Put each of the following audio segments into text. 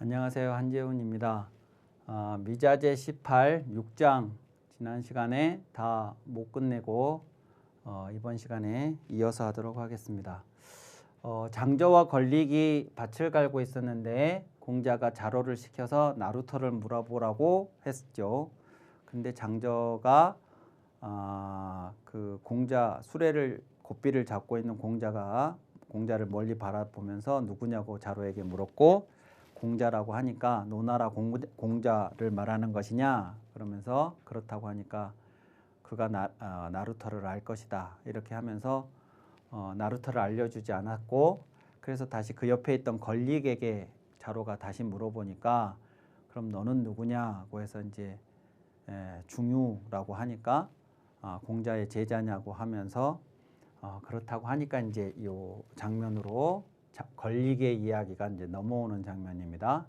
안녕하세요. 한재훈입니다. 미자재 18, 6장 지난 시간에 다 못 끝내고 이번 시간에 이어서 하도록 하겠습니다. 장저와 걸릭이 밭을 갈고 있었는데 공자가 자로를 시켜서 나루터를 물어보라고 했죠. 근데 장저가 그 공자 수레를 고삐를 잡고 있는 공자를 멀리 바라보면서 누구냐고 자로에게 물었고, 공자라고 하니까 노나라 공자를 말하는 것이냐 그러면서 그렇다고 하니까 그가 나루터를 알 것이다 이렇게 하면서 나루터를 알려주지 않았고, 그래서 다시 그 옆에 있던 걸릭에게 자로가 다시 물어보니까 그럼 너는 누구냐고 해서 이제 중유라고 하니까 공자의 제자냐고 하면서 그렇다고 하니까 이제 이 장면으로 걸릭의 이야기가 이제 넘어오는 장면입니다.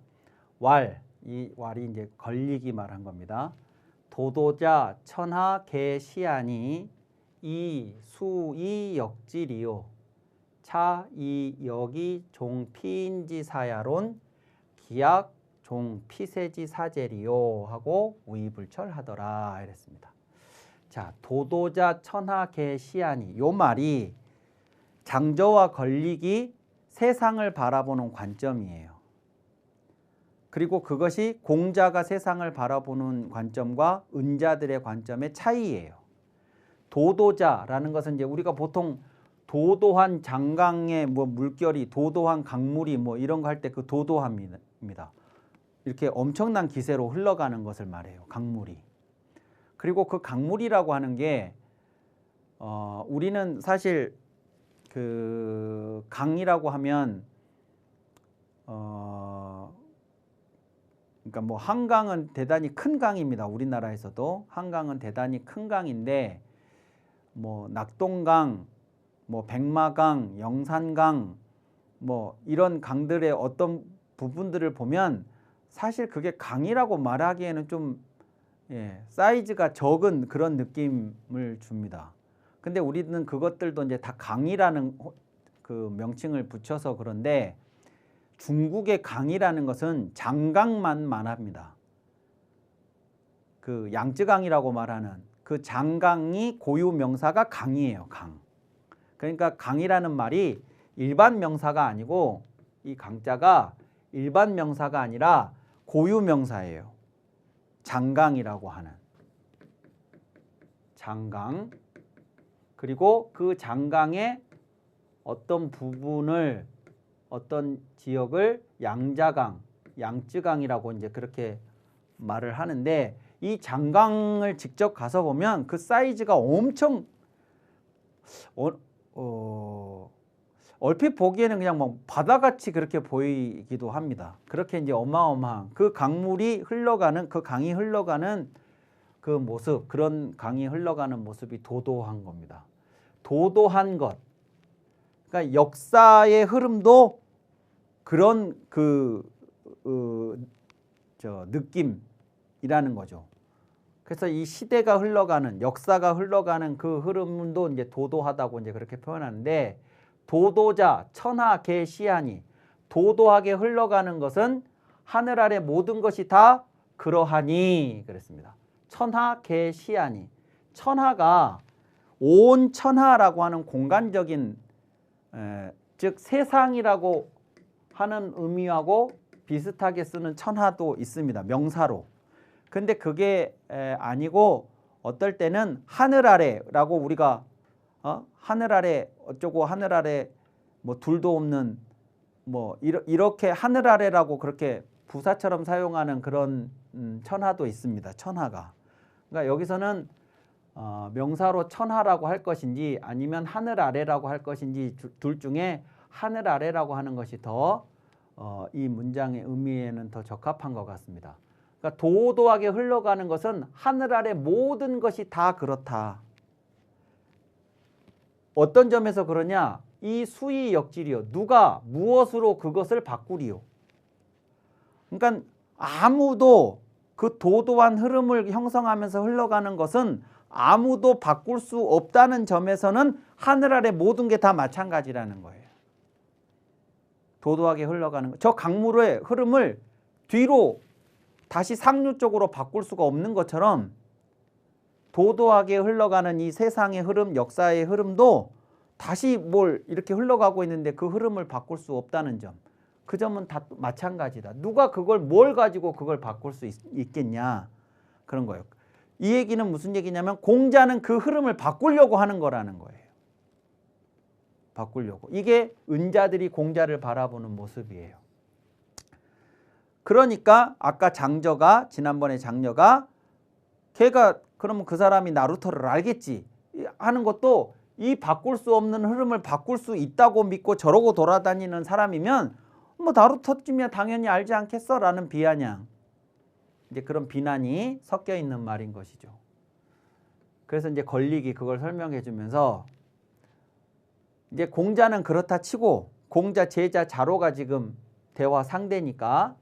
이 왈이 이제 걸릭이 말한 겁니다. 도도자 천하 개시하니 이 수이 역질이요 차 이 역이 종피인지 사야론 기약 종피세지 사제리요 하고 우이불철하더라 이랬습니다. 자, 도도자 천하 개시하니 요 말이 장저와 걸릭이 세상을 바라보는 관점이에요. 그리고 그것이 공자가 세상을 바라보는 관점과 은자들의 관점의 차이예요. 도도자라는 것은 이제 우리가 보통 도도한 장강의 물결이 도도한 강물이 이런 거 할 때 그 도도함입니다. 이렇게 엄청난 기세로 흘러가는 것을 말해요. 강물이. 그리고 그 강물이라고 하는 게 우리는 사실 그 강이라고 하면 그러니까 한강은 대단히 큰 강입니다. 우리나라에서도 한강은 대단히 큰 강인데 낙동강, 백마강, 영산강 이런 강들의 어떤 부분들을 보면 사실 그게 강이라고 말하기에는 좀 사이즈가 적은 그런 느낌을 줍니다. 근데 우리는 그것들도 이제 다 강이라는 그 명칭을 붙여서 그런데 중국의 강이라는 것은 장강만 말합니다. 그 양쯔강이라고 말하는 그 장강이 고유 명사가 강이에요. 강. 그러니까 강이라는 말이 일반 명사가 아니고 이 강자가 일반 명사가 아니라 고유 명사예요. 장강이라고 하는 장강. 그리고 그 장강의 어떤 부분을 어떤 지역을 양자강, 양쯔강이라고 이제 그렇게 말을 하는데, 이 장강을 직접 가서 보면 그 사이즈가 엄청 얼핏 보기에는 그냥 바다같이 그렇게 보이기도 합니다. 그렇게 이제 어마어마한 그 강물이 흘러가는 그 강이 흘러가는 그 모습, 그런 강이 흘러가는 모습이 도도한 겁니다. 도도한 것. 그러니까 역사의 흐름도 그런 느낌이라는 거죠. 그래서 이 시대가 흘러가는, 역사가 흘러가는 그 흐름도 이제 도도하다고 이제 그렇게 표현하는데, 도도자 천하 개시하니 도도하게 흘러가는 것은 하늘 아래 모든 것이 다 그러하니 그랬습니다. 천하 개시하니, 천하가 온 천하라고 하는 공간적인 즉 세상이라고 하는 의미하고 비슷하게 쓰는 천하도 있습니다. 명사로. 근데 그게 아니고 어떨 때는 하늘 아래라고 우리가 하늘 아래 어쩌고 하늘 아래 둘도 없는 이렇게 하늘 아래라고 그렇게 부사처럼 사용하는 그런 천하도 있습니다. 천하가. 그러니까 여기서는 명사로 천하라고 할 것인지 아니면 하늘 아래라고 할 것인지 둘 중에 하늘 아래라고 하는 것이 더 이 문장의 의미에는 더 적합한 것 같습니다. 그러니까 도도하게 흘러가는 것은 하늘 아래 모든 것이 다 그렇다. 어떤 점에서 그러냐? 이 수의 역질이요. 누가 무엇으로 그것을 바꾸리요. 그러니까 아무도 그 도도한 흐름을 형성하면서 흘러가는 것은 아무도 바꿀 수 없다는 점에서는 하늘 아래 모든 게 다 마찬가지라는 거예요. 도도하게 흘러가는 거. 저 강물의 흐름을 뒤로 다시 상류 쪽으로 바꿀 수가 없는 것처럼 도도하게 흘러가는 이 세상의 흐름, 역사의 흐름도 다시 뭘 이렇게 흘러가고 있는데 그 흐름을 바꿀 수 없다는 점. 그 점은 다 마찬가지다. 누가 그걸 뭘 가지고 그걸 바꿀 수 있겠냐. 그런 거예요. 이 얘기는 무슨 얘기냐면 공자는 그 흐름을 바꾸려고 하는 거라는 거예요. 바꾸려고. 이게 은자들이 공자를 바라보는 모습이에요. 그러니까 아까 장저가 지난번에 장녀가 걔가 그러면 그 사람이 나루토를 알겠지 하는 것도 이 바꿀 수 없는 흐름을 바꿀 수 있다고 믿고 저러고 돌아다니는 사람이면 뭐 나루토쯤이야 당연히 알지 않겠어? 라는 비아냥. 이제 그런 비난이 섞여 있는 말인 것이죠. 그래서 이제 걸리기 그걸 설명해 주면서 이제 공자는 그렇다 치고 공자 제자 자로가 지금 대화 상대니까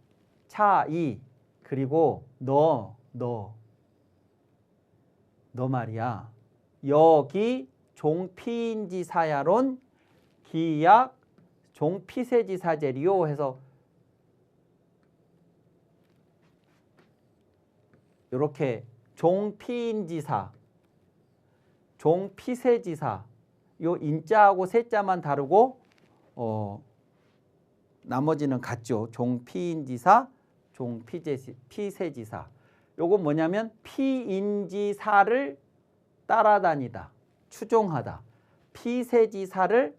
차이 그리고 너 말이야. 여기 종피인지사야론 기약 종피세지사제리요 해서 이렇게 종피인지사, 종피세지사 요 인자하고 세자만 다르고 나머지는 같죠. 종피인지사, 종피세지사. 요건 뭐냐면 피인지사를 따라다니다, 추종하다. 피세지사를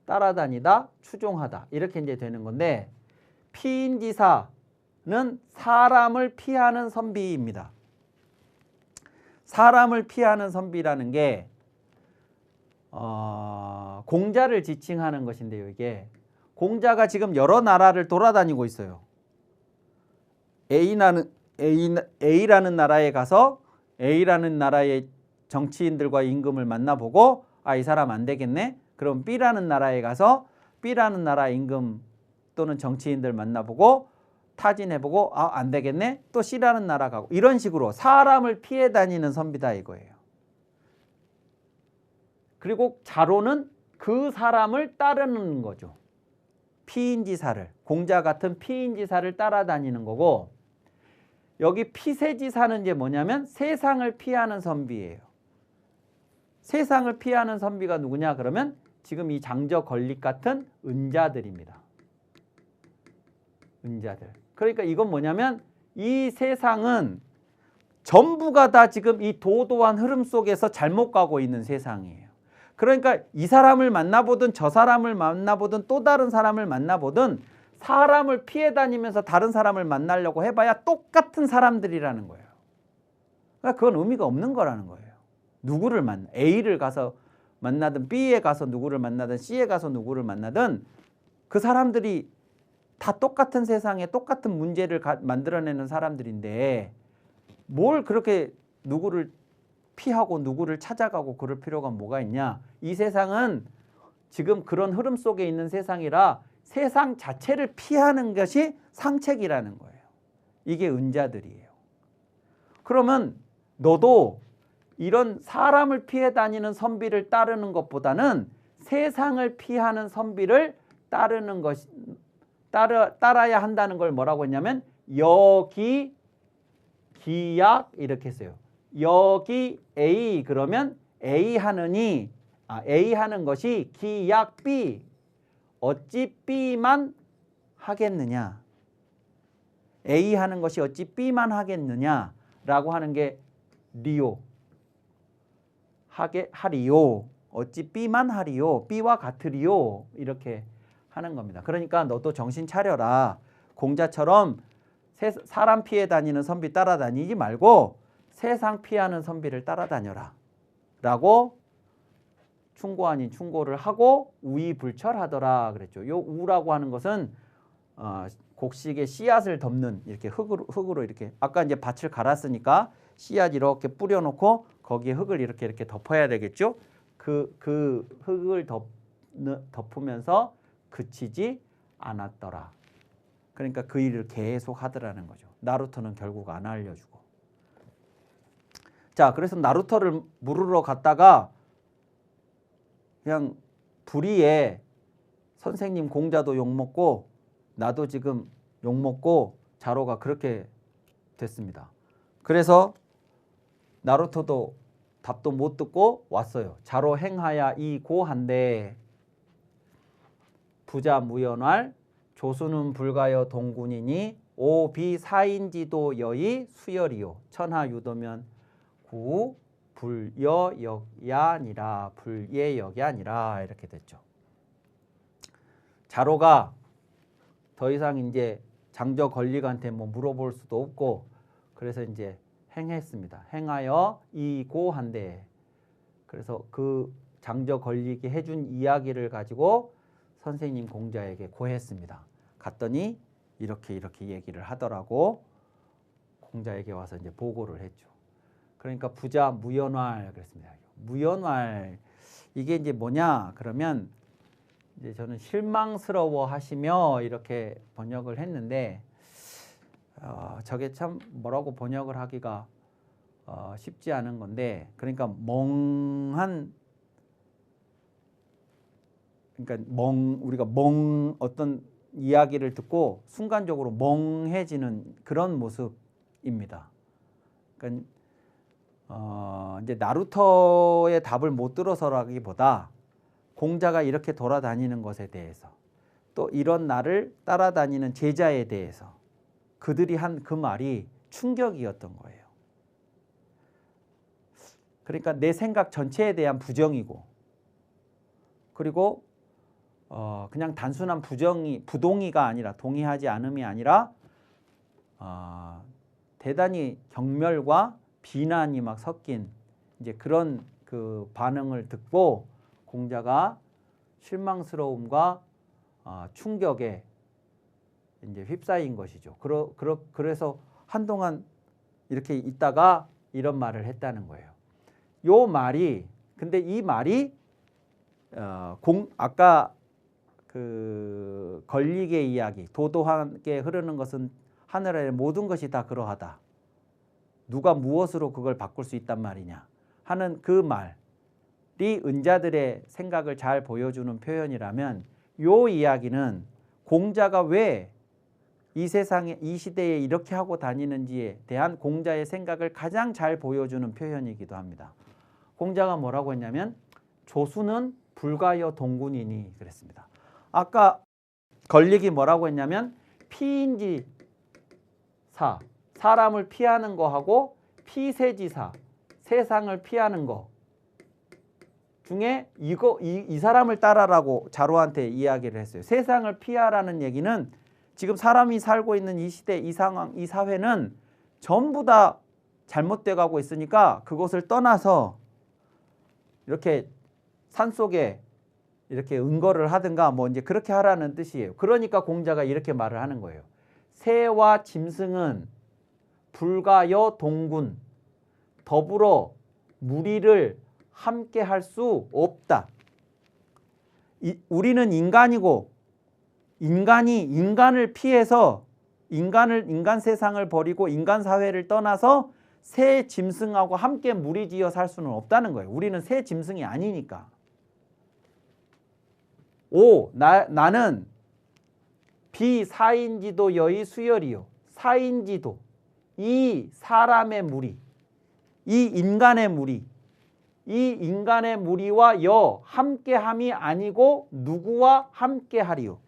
따라다니다, 추종하다. 이렇게 이제 되는 건데 피인지사는 사람을 피하는 선비입니다. 사람을 피하는 선비라는 게 공자를 지칭하는 것인데요. 이게 공자가 지금 여러 나라를 돌아다니고 있어요. A라는 나라에 가서 A라는 나라의 정치인들과 임금을 만나보고 이 사람 안 되겠네. 그럼 B라는 나라에 가서 B라는 나라 임금 또는 정치인들 만나보고 타진해보고 안 되겠네. 또 C라는 나라 가고 이런 식으로 사람을 피해 다니는 선비다 이거예요. 그리고 자로는 그 사람을 따르는 거죠. 피인지사를, 공자 같은 피인지사를 따라다니는 거고 여기 피세지사는 이제 뭐냐면 세상을 피하는 선비예요. 세상을 피하는 선비가 누구냐 그러면 지금 이 장저 건립 같은 은자들입니다. 은자들. 그러니까 이건 뭐냐면 이 세상은 전부가 다 지금 이 도도한 흐름 속에서 잘못 가고 있는 세상이에요. 그러니까 이 사람을 만나보든 저 사람을 만나보든 또 다른 사람을 만나보든 사람을 피해 다니면서 다른 사람을 만나려고 해봐야 똑같은 사람들이라는 거예요. 그러니까 그건 의미가 없는 거라는 거예요. 누구를 만나, A를 가서 만나든 B에 가서 누구를 만나든 C에 가서 누구를 만나든 그 사람들이 다 똑같은 세상에 똑같은 문제를 만들어내는 사람들인데 뭘 그렇게 누구를 피하고 누구를 찾아가고 그럴 필요가 뭐가 있냐. 이 세상은 지금 그런 흐름 속에 있는 세상이라 세상 자체를 피하는 것이 상책이라는 거예요. 이게 은자들이에요. 그러면 너도 이런 사람을 피해 다니는 선비를 따르는 것보다는 세상을 피하는 선비를 따르는 것이 따라야 한다는 걸 뭐라고 했냐면 여기 기약 이렇게 했어요. 여기 A 그러면 A 하는 것이 기약 B 어찌 B만 하겠느냐. A 하는 것이 어찌 B만 하겠느냐라고 하는 게 리오. 하리요. 어찌 B만 하리요. B와 같으리요. 이렇게 하는 겁니다. 그러니까 너도 정신 차려라. 공자처럼 사람 피해 다니는 선비 따라다니지 말고 세상 피하는 선비를 따라다녀라. 라고 충고 아닌 충고를 하고 우이불철하더라 그랬죠. 요 우라고 하는 것은 곡식에 씨앗을 덮는 이렇게 흙으로 이렇게 아까 이제 밭을 갈았으니까 씨앗 이렇게 뿌려놓고 거기에 흙을 이렇게 덮어야 되겠죠. 그 흙을 덮으면서 그치지 않았더라. 그러니까 그 일을 계속 하더라는 거죠. 나루토는 결국 안 알려주고. 자, 그래서 나루토를 물으러 갔다가 그냥 불의에 선생님 공자도 욕먹고 나도 지금 욕먹고 자로가 그렇게 됐습니다. 그래서 나루토도 답도 못 듣고 왔어요. 자로 행하야 이 고한데 부자 무연활 조수는 불가여 동군이니 오비 사인지도 여의 수열이요 천하유도면 구 불여역야니라 불예역야니라 이렇게 됐죠. 자로가 더 이상 이제 장저 권리관한테 뭐 물어볼 수도 없고 그래서 이제 행했습니다. 행하여 이 고한데 그래서 그 장저 권리기 해준 이야기를 가지고 선생님 공자에게 고했습니다. 갔더니 이렇게 얘기를 하더라고. 공자에게 와서 이제 보고를 했죠. 그러니까 부자 무연활 그랬습니다. 무연활 이게 이제 뭐냐 그러면 이제 저는 실망스러워 하시며 이렇게 번역을 했는데 저게 참 뭐라고 번역을 하기가 쉽지 않은 건데 그러니까 멍한 그러니까 우리가 어떤 이야기를 듣고 순간적으로 멍해지는 그런 모습입니다. 그러니까 이제 나루토의 답을 못 들어서라기보다 공자가 이렇게 돌아다니는 것에 대해서 또 이런 나를 따라다니는 제자에 대해서 그들이 한 그 말이 충격이었던 거예요. 그러니까 내 생각 전체에 대한 부정이고 그리고 그냥 단순한 부동의가 아니라 동의하지 않음이 아니라 대단히 경멸과 비난이 막 섞인 이제 그런 그 반응을 듣고 공자가 실망스러움과 충격에 이제 휩싸인 것이죠. 그래서 한동안 이렇게 있다가 이런 말을 했다는 거예요. 요 말이 근데 이 말이 아까 그 권리계 이야기 도도하게 흐르는 것은 하늘 아래 모든 것이 다 그러하다. 누가 무엇으로 그걸 바꿀 수 있단 말이냐 하는 그 말이 은자들의 생각을 잘 보여주는 표현이라면 요 이야기는 공자가 왜 이 세상에 이 시대에 이렇게 하고 다니는지에 대한 공자의 생각을 가장 잘 보여주는 표현이기도 합니다. 공자가 뭐라고 했냐면 조수는 불가여 동군이니 그랬습니다. 아까 권리기 뭐라고 했냐면 피인지사 사람을 피하는 거하고 피세지사 세상을 피하는 거 중에 이 사람을 따라라고 자로한테 이야기를 했어요. 세상을 피하라는 얘기는 지금 사람이 살고 있는 이 시대, 이 상황, 이 사회는 전부 다 잘못돼 가고 있으니까 그것을 떠나서 이렇게 산속에 이렇게 은거를 하든가 뭐 이제 그렇게 하라는 뜻이에요. 그러니까 공자가 이렇게 말을 하는 거예요. 새와 짐승은 불가여 동군 더불어 무리를 함께 할 수 없다. 우리는 인간이고 인간을 피해서 인간 세상을 버리고 인간 사회를 떠나서 새 짐승하고 함께 무리지어 살 수는 없다는 거예요. 우리는 새 짐승이 아니니까. 나는 비사인지도 여의 수열이요. 사인지도 이 사람의 무리 이 인간의 무리와 함께함이 아니고 누구와 함께하리요.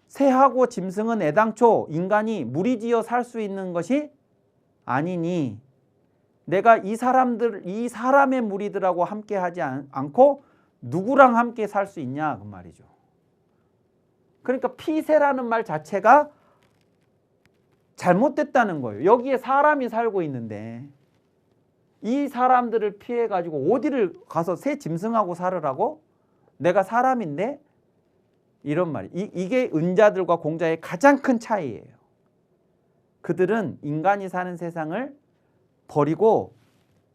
새하고 짐승은 애당초 인간이 무리지어 살 수 있는 것이 아니니 내가 이 사람의 무리들하고 함께하지 않고 누구랑 함께 살 수 있냐 그 말이죠. 그러니까 피세라는 말 자체가 잘못됐다는 거예요. 여기에 사람이 살고 있는데 이 사람들을 피해 가지고 어디를 가서 새 짐승하고 살으라고? 내가 사람인데? 이런 말이 이게 은자들과 공자의 가장 큰 차이예요. 그들은 인간이 사는 세상을 버리고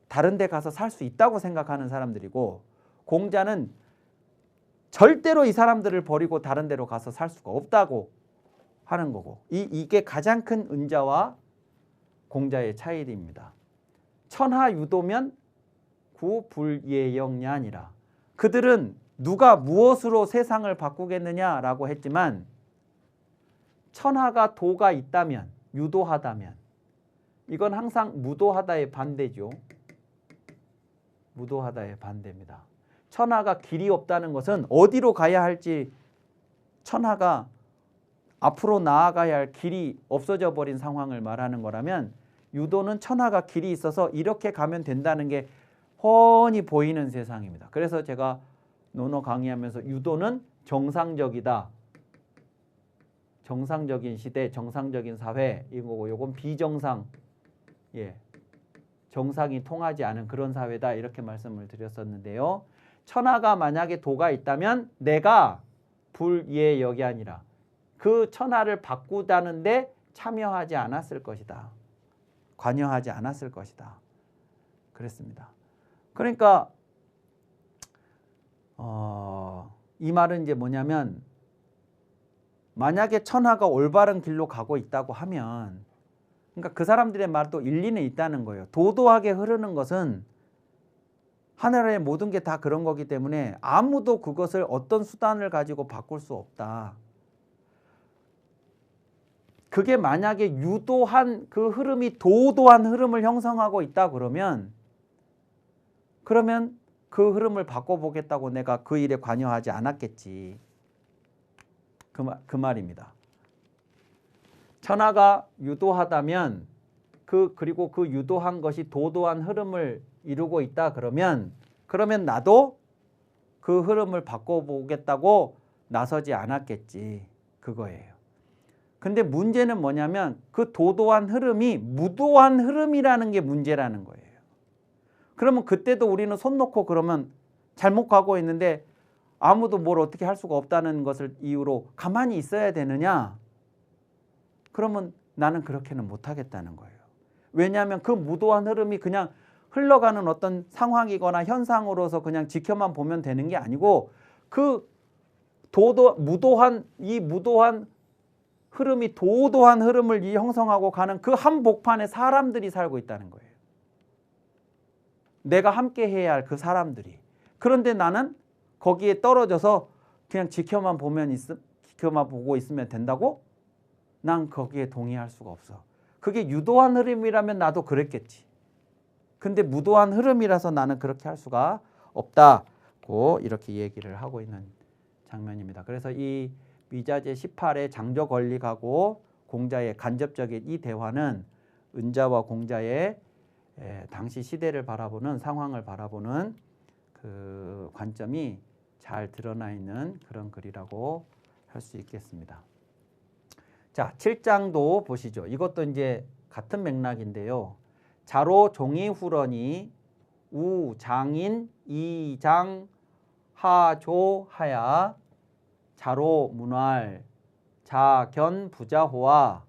다른 데 가서 살 수 있다고 생각하는 사람들이고 공자는 절대로 이 사람들을 버리고 다른 데로 가서 살 수가 없다고 하는 거고 이게 가장 큰 은자와 공자의 차이입니다. 천하유도면 구불예영야니라. 그들은 누가 무엇으로 세상을 바꾸겠느냐라고 했지만 천하가 도가 있다면, 유도하다면, 이건 항상 무도하다의 반대죠. 무도하다의 반대입니다. 천하가 길이 없다는 것은 어디로 가야 할지, 천하가 앞으로 나아가야 할 길이 없어져 버린 상황을 말하는 거라면, 유도는 천하가 길이 있어서 이렇게 가면 된다는 게 훤히 보이는 세상입니다. 그래서 제가 논어 강의하면서 유도는 정상적이다. 정상적인 시대, 정상적인 사회 이거고, 요건 비정상, 정상이 통하지 않은 그런 사회다 이렇게 말씀을 드렸었는데요. 천하가 만약에 도가 있다면 내가 불예역이 아니라 그 천하를 바꾸다는데 참여하지 않았을 것이다. 관여하지 않았을 것이다. 그랬습니다. 그러니까 이 말은 이제 뭐냐면, 만약에 천하가 올바른 길로 가고 있다고 하면, 그러니까 그 사람들의 말도 일리는 있다는 거예요. 도도하게 흐르는 것은 하늘의 모든 게 다 그런 거기 때문에 아무도 그것을 어떤 수단을 가지고 바꿀 수 없다. 그게 만약에 유도한 그 흐름이 도도한 흐름을 형성하고 있다 그러면 그 흐름을 바꿔보겠다고 내가 그 일에 관여하지 않았겠지. 그 말입니다. 천하가 유도하다면 그리고 그 유도한 것이 도도한 흐름을 이루고 있다 그러면 나도 그 흐름을 바꿔보겠다고 나서지 않았겠지. 그거예요. 근데 문제는 뭐냐면 그 도도한 흐름이 무도한 흐름이라는 게 문제라는 거예요. 그러면 그때도 우리는 손 놓고 그러면 잘못 가고 있는데 아무도 뭘 어떻게 할 수가 없다는 것을 이유로 가만히 있어야 되느냐? 그러면 나는 그렇게는 못하겠다는 거예요. 왜냐하면 그 무도한 흐름이 그냥 흘러가는 어떤 상황이거나 현상으로서 그냥 지켜만 보면 되는 게 아니고, 그 무도한 흐름이 도도한 흐름을 형성하고 가는 그 한복판에 사람들이 살고 있다는 거예요. 내가 함께 해야 할 그 사람들이. 그런데 나는 거기에 떨어져서 그냥 지켜만 보고 있으면 된다고? 난 거기에 동의할 수가 없어. 그게 유도한 흐름이라면 나도 그랬겠지. 근데 무도한 흐름이라서 나는 그렇게 할 수가 없다고 이렇게 얘기를 하고 있는 장면입니다. 그래서 이 미자재 18의 장조 권리하고 공자의 간접적인 이 대화는 은자와 공자의 당시 시대를 바라보는, 상황을 바라보는 그 관점이 잘 드러나 있는 그런 글이라고 할 수 있겠습니다. 자, 7장도 보시죠. 이것도 이제 같은 맥락인데요. 자로 종이 후러니 우 장인 이장 하조 하야 자로 문활 자견 부자호와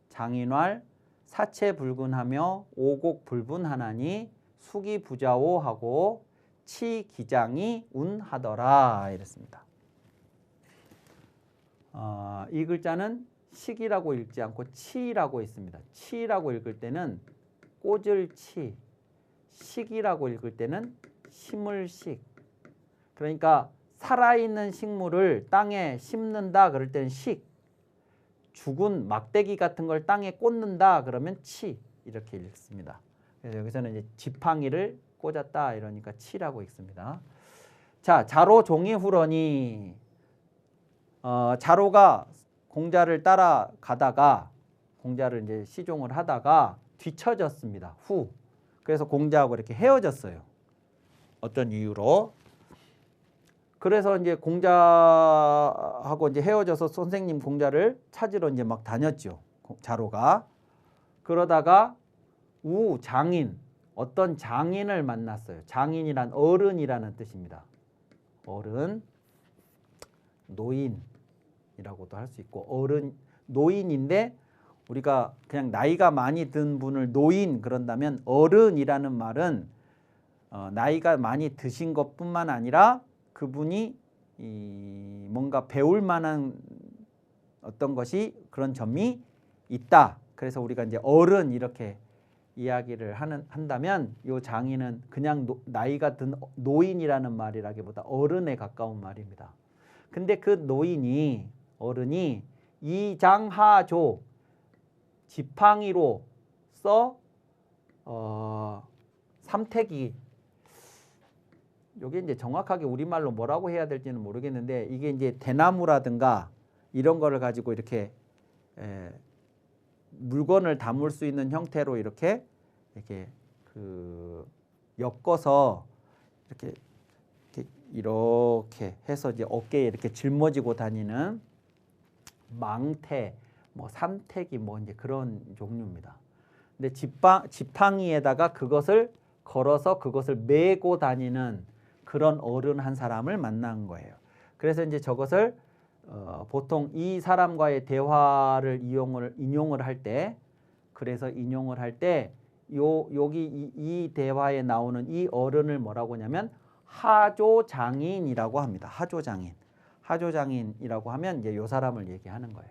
장인활 사체 불근하며 오곡 불분하나니 수기 부자호 하고 치 기장이 운하더라 이랬습니다. 이 글자는 식이라고 읽지 않고 치라고 있습니다. 치라고 읽을 때는 꽂을 치, 식이라고 읽을 때는 심을 식. 그러니까 살아있는 식물을 땅에 심는다 그럴 때는 식, 죽은 막대기 같은 걸 땅에 꽂는다 그러면 치 이렇게 읽습니다. 그래서 여기서는 이제 지팡이를 꽂았다 이러니까 치라고 읽습니다. 자, 자로 종이 후러니 자로가 공자를 따라가다가 공자를 이제 시종을 하다가 뒤처졌습니다. 후. 그래서 공자하고 이렇게 헤어졌어요. 어떤 이유로? 그래서 이제 공자하고 이제 헤어져서 선생님 공자를 찾으러 이제 막 다녔죠. 자로가. 그러다가 우 장인, 어떤 장인을 만났어요. 장인이란 어른이라는 뜻입니다. 어른, 노인이라고도 할 수 있고, 어른, 노인인데 우리가 그냥 나이가 많이 든 분을 노인 그런다면, 어른이라는 말은 나이가 많이 드신 것뿐만 아니라 그분이 뭔가 배울 만한 어떤 것이, 그런 점이 있다. 그래서 우리가 이제 어른 이렇게 이야기를 한다면 이 장인은 그냥 나이가 든 노인이라는 말이라기보다 어른에 가까운 말입니다. 근데 그 노인이, 어른이 이장하조 지팡이로써 삼택이 요게 이제 정확하게 우리말로 뭐라고 해야 될지는 모르겠는데 이게 이제 대나무라든가 이런 거를 가지고 이렇게 물건을 담을 수 있는 형태로 이렇게 그 엮어서 이렇게 해서 이제 어깨에 이렇게 짊어지고 다니는 망태, 뭐 삼택이 뭐 이제 그런 종류입니다. 근데 지팡이에다가 그것을 걸어서 그것을 메고 다니는 그런 어른 한 사람을 만난 거예요. 그래서 이제 저것을 보통 이 사람과의 대화를 인용을 할 때, 그래서 인용을 할 때 여기 이 대화에 나오는 이 어른을 뭐라고 하냐면 하조장인이라고 합니다. 하조장인. 하조장인이라고 하면 이제 요 사람을 얘기하는 거예요.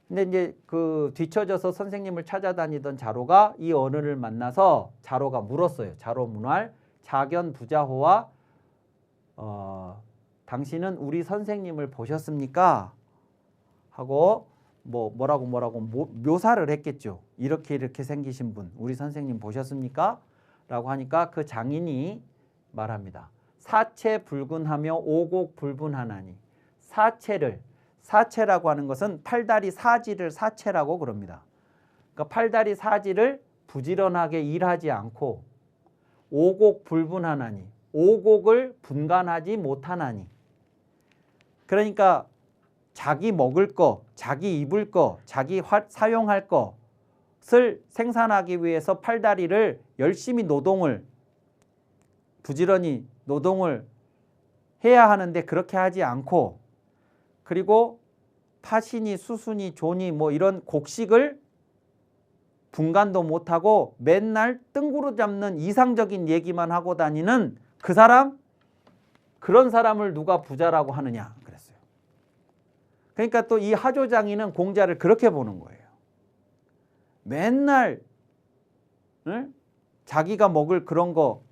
근데 이제 그 뒤처져서 선생님을 찾아다니던 자로가 이 어른을 만나서 자로가 물었어요. 자로문활 자견부자호와 당신은 우리 선생님을 보셨습니까? 하고 뭐라고 묘사를 했겠죠. 이렇게 생기신 분 우리 선생님 보셨습니까? 라고 하니까 그 장인이 말합니다. 사체불근하며 오곡불분하나니. 사체라고 하는 것은 팔다리 사지를 사체라고 그럽니다. 그러니까 팔다리 사지를 부지런하게 일하지 않고 오곡불분하나니, 오곡을 분간하지 못하나니. 그러니까 자기 먹을 거, 자기 입을 거, 자기 사용할 것을 생산하기 위해서 팔다리를 열심히 부지런히 노동을 해야 하는데 그렇게 하지 않고, 그리고 파시니 수순이 조니 뭐 이런 곡식을 분간도 못하고 맨날 뜬구름 잡는 이상적인 얘기만 하고 다니는 그 사람, 그런 사람을 누가 부자라고 하느냐 그랬어요. 그러니까 또 이 하조장인은 공자를 그렇게 보는 거예요. 맨날 자기가 먹을 그런 거,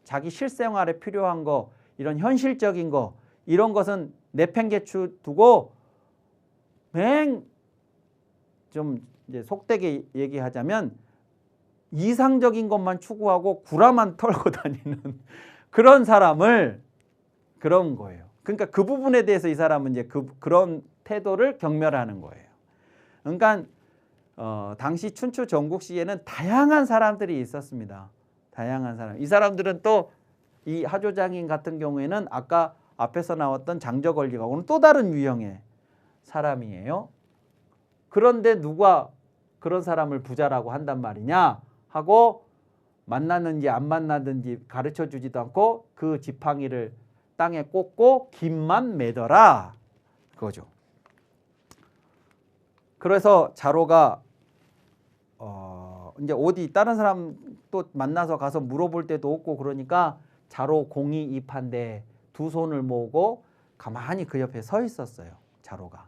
자기 실생활에 필요한 거, 이런 현실적인 거, 이런 것은 내팽개쳐 두고 좀 이제 속되게 얘기하자면 이상적인 것만 추구하고 구라만 털고 다니는 그런 사람을, 그런 거예요. 그러니까 그 부분에 대해서 이 사람은 이제 그런 태도를 경멸하는 거예요. 그러니까 당시 춘추 전국시에는 다양한 사람들이 있었습니다. 다양한 사람. 이 사람들은 또 이 하조장인 같은 경우에는 아까 앞에서 나왔던 장저걸리하고는 또 다른 유형의 사람이에요. 그런데 누가 그런 사람을 부자라고 한단 말이냐 하고, 만났는지 안 만났는지 가르쳐 주지도 않고 그 지팡이를 땅에 꽂고 김만 매더라 그거죠. 그래서 자로가 이제 어디 다른 사람 또 만나서 가서 물어볼 때도 없고, 그러니까 자로 공의입한데 두 손을 모으고 가만히 그 옆에 서 있었어요. 자로가.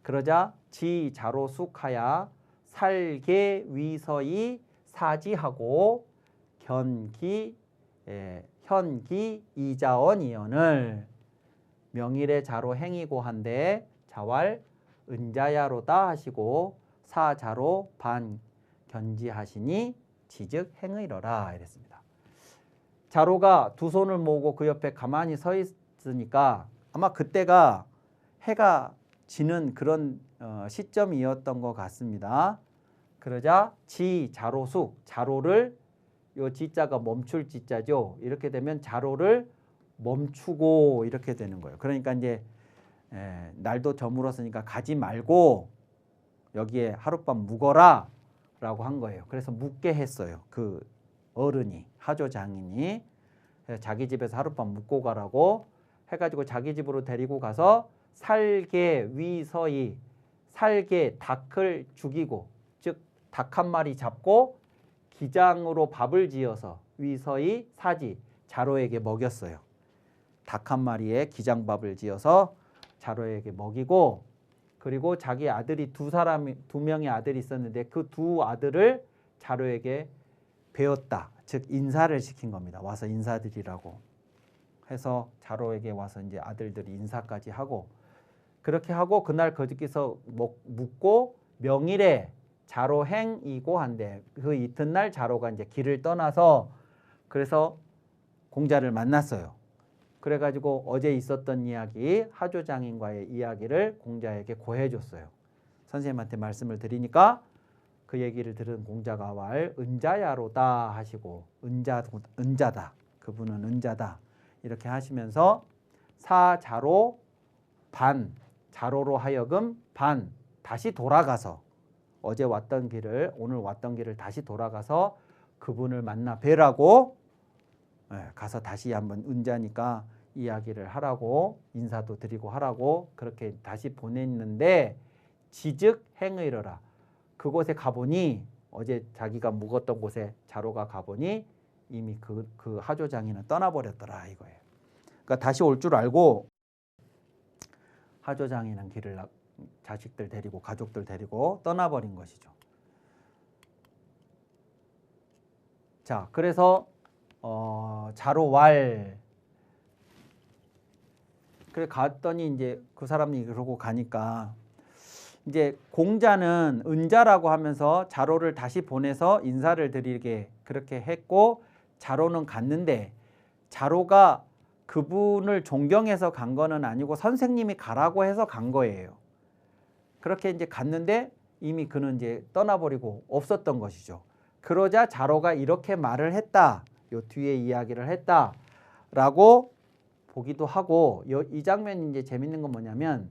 그러자 지 자로 숙하야 살계 위서이 사지하고 현기 이자원이언을 명일의 자로 행이고 한데 자왈 은자야로다 하시고 사자로 반 견지하시니 지즉 행의러라 이랬습니다. 자로가 두 손을 모으고 그 옆에 가만히 서 있으니까 아마 그때가 해가 지는 그런 시점이었던 것 같습니다. 그러자 지 자로숙, 자로를, 요 지자가 멈출 지자죠. 이렇게 되면 자로를 멈추고 이렇게 되는 거예요. 그러니까 이제 날도 저물었으니까 가지 말고 여기에 하룻밤 묵어라 라고 한 거예요. 그래서 묵게 했어요. 그 어른이, 하조장인이 자기 집에서 하룻밤 묵고 가라고 해가지고 자기 집으로 데리고 가서 살계 위서이, 살계 닭을 죽이고, 즉 닭 한 마리 잡고 기장으로 밥을 지어서 위서이 사지, 자로에게 먹였어요. 닭 한 마리에 기장밥을 지어서 자로에게 먹이고, 그리고 자기 아들이 두 명의 아들이 있었는데 그 두 아들을 자로에게 배웠다. 즉 인사를 시킨 겁니다. 와서 인사드리라고 해서 자로에게 와서 이제 아들들이 인사까지 하고, 그렇게 하고 그날 거기서 묵고 명일에 자로행이고 한데 그 이튿날 자로가 이제 길을 떠나서 그래서 공자를 만났어요. 그래가지고 어제 있었던 이야기 하조장인과의 이야기를 공자에게 고해줬어요. 선생님한테 말씀을 드리니까 그 얘기를 들은 공자가 왈 은자야로다 하시고 은자다. 그분은 은자다. 이렇게 하시면서 사자로 반 자로로 하여금 반 다시 돌아가서 어제 왔던 길을 오늘 왔던 길을 다시 돌아가서 그분을 만나 뵈라고 가서 다시 한번 은자니까 이야기를 하라고 인사도 드리고 하라고 그렇게 다시 보냈는데 지즉 행의러라. 그곳에 가보니 어제 자기가 묵었던 곳에 자로가 가보니 이미 그 하조장이는 떠나버렸더라 이거예요. 그러니까 다시 올 줄 알고 하조장이는 길을 자식들 데리고 가족들 데리고 떠나버린 것이죠. 자, 그래서 자로왈 그래 갔더니 이제 그 사람이 그러고 가니까 이제 공자는 은자라고 하면서 자로를 다시 보내서 인사를 드리게 그렇게 했고 자로는 갔는데 자로가 그분을 존경해서 간 거는 아니고 선생님이 가라고 해서 간 거예요. 그렇게 이제 갔는데 이미 그는 이제 떠나버리고 없었던 것이죠. 그러자 자로가 이렇게 말을 했다. 요 뒤에 이야기를 했다라고 보기도 하고 이 장면이 이제 재밌는 건 뭐냐면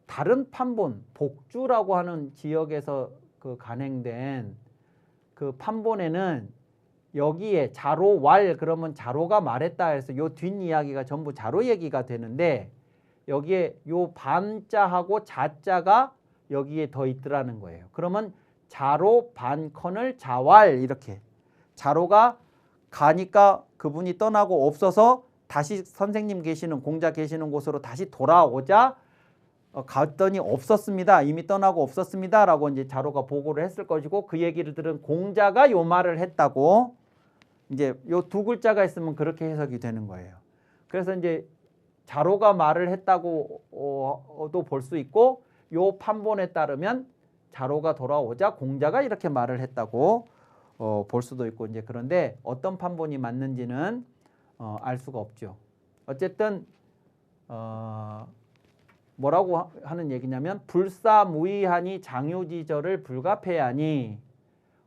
다른 판본 복주라고 하는 지역에서 그 간행된 그 판본에는 여기에 자로왈 그러면 자로가 말했다 해서 요 뒷이야기가 전부 자로 얘기가 되는데 여기에 요 반자하고 자자가 여기에 더 있더라는 거예요. 그러면 자로 반컨을 자왈 이렇게 자로가 가니까 그분이 떠나고 없어서 다시 선생님 계시는 공자 계시는 곳으로 다시 돌아오자 갔더니 없었습니다. 이미 떠나고 없었습니다. 라고 이제 자로가 보고를 했을 것이고 그 얘기를 들은 공자가 요 말을 했다고 이제 요 두 글자가 있으면 그렇게 해석이 되는 거예요. 그래서 이제 자로가 말을 했다고도 볼 수 있고 요 판본에 따르면 자로가 돌아오자 공자가 이렇게 말을 했다고 볼 수도 있고 이제 그런데 어떤 판본이 맞는지는 알 수가 없죠. 어쨌든 뭐라고 하는 얘기냐면 불사무의하니 장유지절을 불가패하니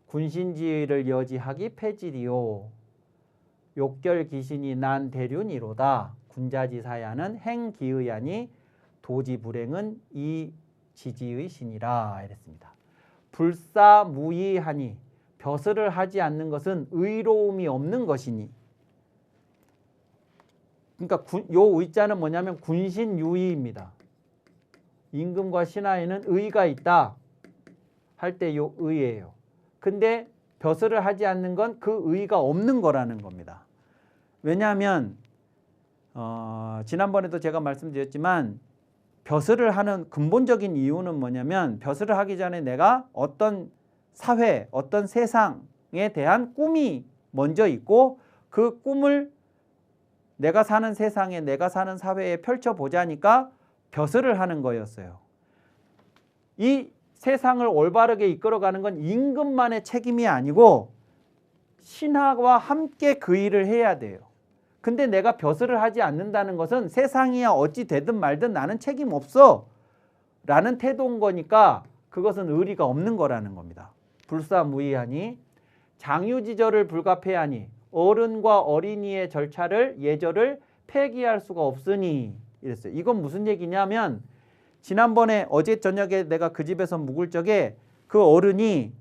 군신지의를 여지하기 폐질이요 욕결기신이 난 대륜이로다 군자지사야는 행기의하니 도지불행은 이지지의 신이라 이랬습니다. 불사무의하니 벼슬을 하지 않는 것은 의로움이 없는 것이니 그러니까 요 의자는 뭐냐면 군신유의입니다. 임금과 신하에는 의가 있다 할 때 요 의예요. 근데 벼슬을 하지 않는 건 그 의가 없는 거라는 겁니다. 왜냐하면 지난번에도 제가 말씀드렸지만 벼슬을 하는 근본적인 이유는 뭐냐면 벼슬을 하기 전에 내가 어떤 사회, 어떤 세상에 대한 꿈이 먼저 있고 그 꿈을 내가 사는 세상에 내가 사는 사회에 펼쳐보자니까 벼슬을 하는 거였어요. 이 세상을 올바르게 이끌어가는 건 임금만의 책임이 아니고 신하와 함께 그 일을 해야 돼요. 근데 내가 벼슬을 하지 않는다는 것은 세상이야 어찌 되든 말든 나는 책임 없어 라는 태도인 거니까 그것은 의리가 없는 거라는 겁니다. 불사무의하니 장유지절을 불가패하니 어른과 어린이의 절차를 예절을 폐기할 수가 없으니 이랬어요. 이건 무슨 얘기냐면 지난번에 어제 저녁에 내가 그 집에서 묵을 적에 그 어른이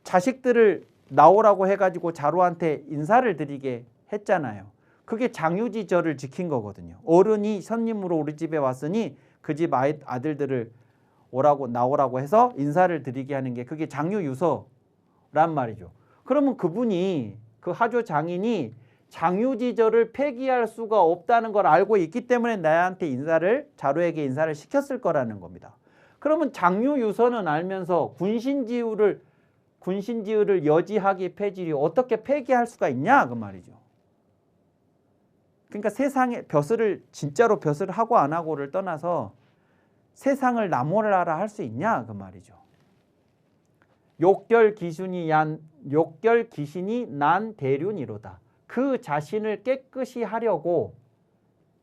자식들을 나오라고 해가지고 자로한테 인사를 드리게 했잖아요. 그게 장유지절을 지킨 거거든요. 어른이 손님으로 우리 집에 왔으니 그 집 아들들을 나오라고 해서 인사를 드리게 하는 게 그게 장유유서란 말이죠. 그러면 그분이 그 하조 장인이 장유지절을 폐기할 수가 없다는 걸 알고 있기 때문에 나한테 자로에게 인사를 시켰을 거라는 겁니다. 그러면 장유유서는 알면서 군신지의를 여지하기 폐질이 어떻게 폐기할 수가 있냐 그 말이죠. 그러니까 세상에 벼슬을 진짜로 벼슬을 하고 안 하고를 떠나서 세상을 나몰라라 할 수 있냐 그 말이죠. 욕결 귀신이 난 대륜이로다. 그 자신을 깨끗이 하려고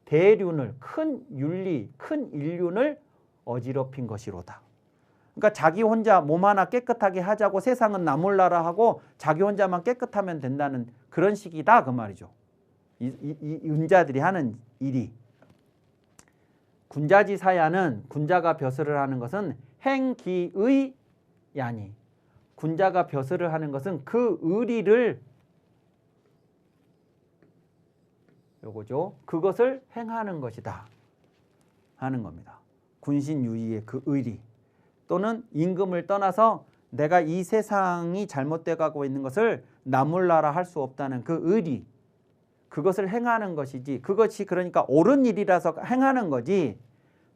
대륜을 큰 윤리, 큰 인륜을 어지럽힌 것이로다. 그러니까 자기 혼자 몸 하나 깨끗하게 하자고 세상은 나몰라라 하고 자기 혼자만 깨끗하면 된다는 그런 식이다 그 말이죠. 이 은자들이 하는 일이. 군자지사야는 군자가 벼슬을 하는 것은 행기의 야니. 군자가 벼슬을 하는 것은 그 의리를 요거죠. 그것을 행하는 것이다 하는 겁니다. 군신유의의 그 의리 또는 임금을 떠나서 내가 이 세상이 잘못돼 가고 있는 것을 나몰라라 할 수 없다는 그 의리 그것을 행하는 것이지 그것이 그러니까 옳은 일이라서 행하는 거지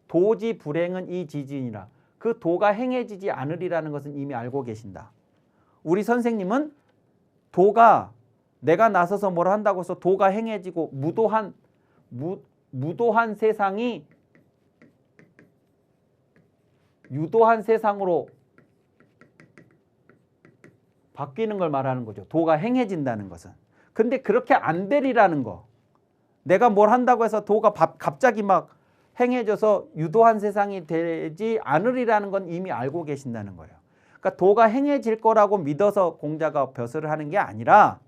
도지 불행은 이 지진이라 그 도가 행해지지 않으리라는 것은 이미 알고 계신다. 우리 선생님은 도가 내가 나서서 뭘 한다고 해서 도가 행해지고 무도한 세상이 유도한 세상으로 바뀌는 걸 말하는 거죠. 도가 행해진다는 것은. 근데 그렇게 안 되리라는 거. 내가 뭘 한다고 해서 도가 갑자기 막 행해져서 유도한 세상이 되지 않으리라는 건 이미 알고 계신다는 거예요. 그러니까 도가 행해질 거라고 믿어서 공자가 벼슬을 하는 게 아니라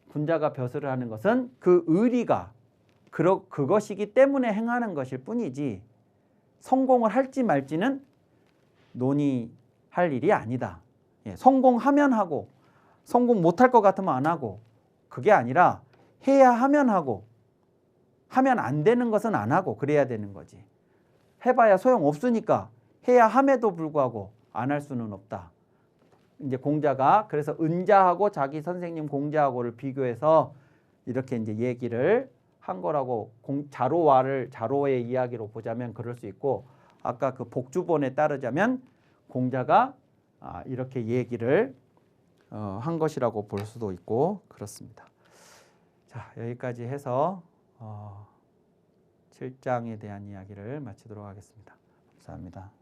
군자가 벼슬을 하는 것은 그 의리가 그것이기 때문에 행하는 것일 뿐이지 성공을 할지 말지는 논의할 일이 아니다. 예, 성공하면 하고 성공 못할 것 같으면 안 하고 그게 아니라 해야 하면 하고 하면 안 되는 것은 안 하고 그래야 되는 거지. 해봐야 소용없으니까 해야 함에도 불구하고 안 할 수는 없다. 이제 공자가 그래서 은자하고 자기 선생님 공자하고를 비교해서 이렇게 이제 얘기를 한 거라고 자로의 이야기로 보자면 그럴 수 있고 아까 그 복주본에 따르자면 공자가 이렇게 얘기를 한 것이라고 볼 수도 있고 그렇습니다. 자, 여기까지 해서 7장에 대한 이야기를 마치도록 하겠습니다. 감사합니다.